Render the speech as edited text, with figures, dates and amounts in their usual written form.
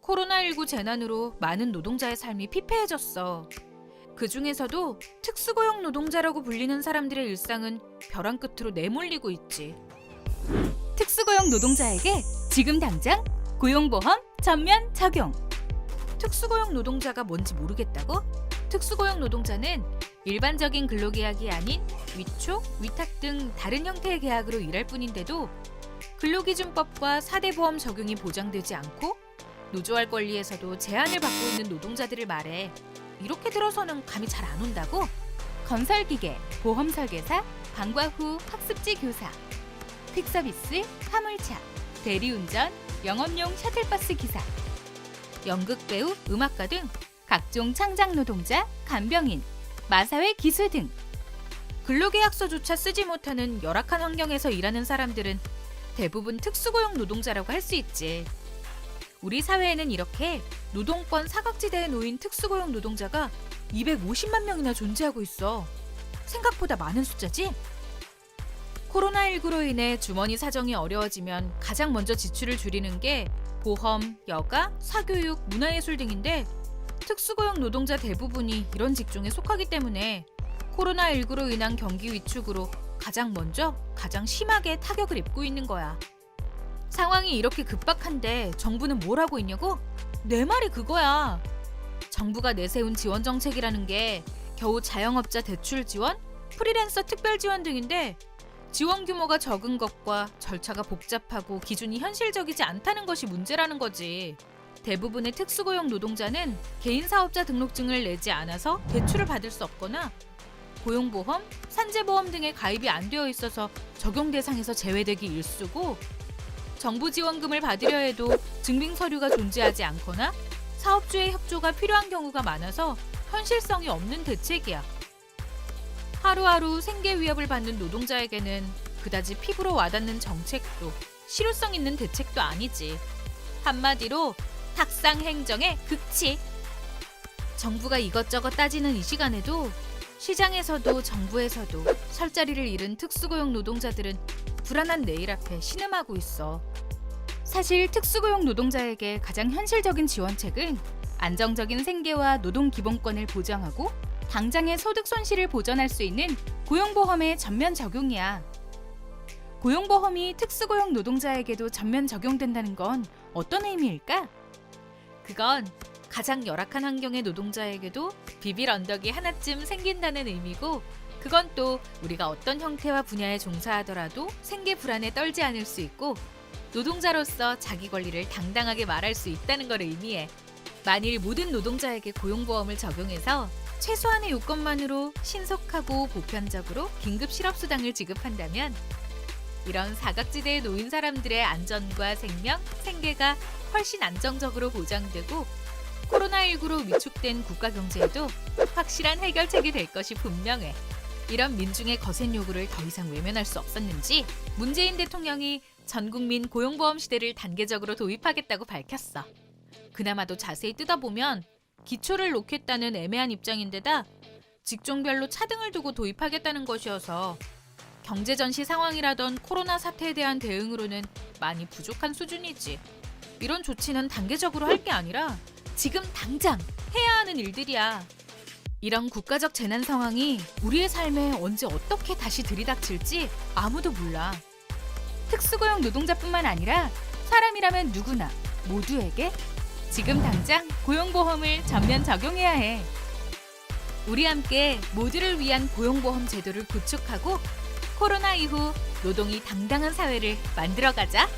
코로나19 재난으로 많은 노동자의 삶이 피폐해졌어. 그 중에서도 특수고용 노동자라고 불리는 사람들의 일상은 벼랑 끝으로 내몰리고 있지. 특수고용 노동자에게 지금 당장 고용보험 전면 적용! 특수고용 노동자가 뭔지 모르겠다고? 특수고용 노동자는 일반적인 근로계약이 아닌 위촉, 위탁 등 다른 형태의 계약으로 일할 뿐인데도 근로기준법과 4대 보험 적용이 보장되지 않고 노조할 권리에서도 제한을 받고 있는 노동자들을 말해. 이렇게 들어서는 감이 잘 안 온다고? 건설기계, 보험설계사, 방과 후 학습지 교사, 퀵서비스, 화물차, 대리운전, 영업용 셔틀버스 기사, 연극배우, 음악가 등 각종 창작 노동자, 간병인, 마사회 기수 등 근로계약서조차 쓰지 못하는 열악한 환경에서 일하는 사람들은 대부분 특수고용 노동자라고 할 수 있지. 우리 사회에는 이렇게 노동권 사각지대에 놓인 특수고용 노동자가 250만 명이나 존재하고 있어. 생각보다 많은 숫자지? 코로나19로 인해 주머니 사정이 어려워지면 가장 먼저 지출을 줄이는 게 보험, 여가, 사교육, 문화예술 등인데 특수고용 노동자 대부분이 이런 직종에 속하기 때문에 코로나19로 인한 경기 위축으로 가장 먼저 가장 심하게 타격을 입고 있는 거야. 상황이 이렇게 급박한데 정부는 뭘 하고 있냐고? 내 말이 그거야. 정부가 내세운 지원 정책이라는 게 겨우 자영업자 대출 지원, 프리랜서 특별 지원 등인데 지원 규모가 적은 것과 절차가 복잡하고 기준이 현실적이지 않다는 것이 문제라는 거지. 대부분의 특수고용 노동자는 개인사업자 등록증을 내지 않아서 대출을 받을 수 없거나 고용보험, 산재보험 등에 가입이 안 되어 있어서 적용 대상에서 제외되기 일쑤고 정부 지원금을 받으려 해도 증빙 서류가 존재하지 않거나 사업주의 협조가 필요한 경우가 많아서 현실성이 없는 대책이야. 하루하루 생계 위협을 받는 노동자에게는 그다지 피부로 와닿는 정책도 실효성 있는 대책도 아니지. 한마디로 탁상 행정의 극치. 정부가 이것저것 따지는 이 시간에도 시장에서도 정부에서도 설 자리를 잃은 특수고용 노동자들은 불안한 내일 앞에 신음하고 있어. 사실 특수고용 노동자에게 가장 현실적인 지원책은 안정적인 생계와 노동 기본권을 보장하고 당장의 소득 손실을 보전할 수 있는 고용보험의 전면 적용이야. 고용보험이 특수고용 노동자에게도 전면 적용된다는 건 어떤 의미일까? 그건 가장 열악한 환경의 노동자에게도 비빌 언덕이 하나쯤 생긴다는 의미고, 그건 또 우리가 어떤 형태와 분야에 종사하더라도 생계 불안에 떨지 않을 수 있고 노동자로서 자기 권리를 당당하게 말할 수 있다는 걸 의미해. 만일 모든 노동자에게 고용보험을 적용해서 최소한의 요건만으로 신속하고 보편적으로 긴급 실업수당을 지급한다면 이런 사각지대에 놓인 사람들의 안전과 생명, 생계가 훨씬 안정적으로 보장되고 코로나19로 위축된 국가 경제에도 확실한 해결책이 될 것이 분명해. 이런 민중의 거센 요구를 더 이상 외면할 수 없었는지 문재인 대통령이 전국민 고용보험 시대를 단계적으로 도입하겠다고 밝혔어. 그나마도 자세히 뜯어보면 기초를 놓겠다는 애매한 입장인데다 직종별로 차등을 두고 도입하겠다는 것이어서 경제전시 상황이라던 코로나 사태에 대한 대응으로는 많이 부족한 수준이지. 이런 조치는 단계적으로 할 게 아니라 지금 당장 해야 하는 일들이야. 이런 국가적 재난 상황이 우리의 삶에 언제 어떻게 다시 들이닥칠지 아무도 몰라. 특수고용 노동자뿐만 아니라 사람이라면 누구나 모두에게 지금 당장 고용보험을 전면 적용해야 해. 우리 함께 모두를 위한 고용보험 제도를 구축하고 코로나 이후 노동이 당당한 사회를 만들어가자.